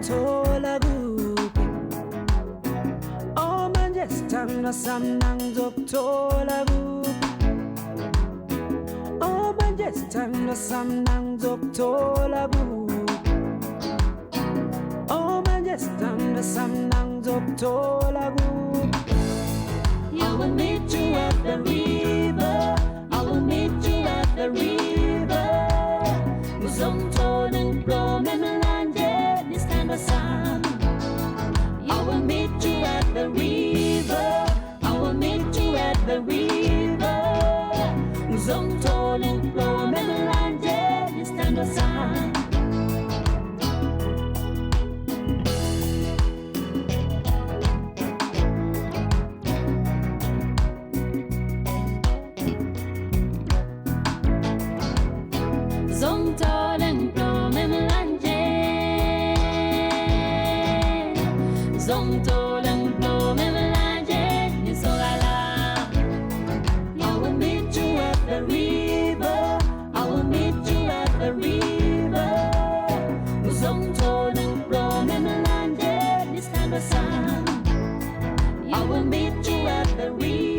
tolagu Oh manjestan na samnang zok tolagu Oh manjestan na samnang zok tolagu Oh manjestan na samnang zok tolagu I will meet you at the river I will meet you at the river Muzong tonen pro memelanje this kind of sun I will meet you at the river I will meet you at the river Muzong tonen pro memelanje this kind of sun Zong tolen pro memelanje Zong tolen pro memelanje ni solala I will meet you at the river I will meet you at the river Zong tolen pro memelanje ni stand sun I will meet you at the river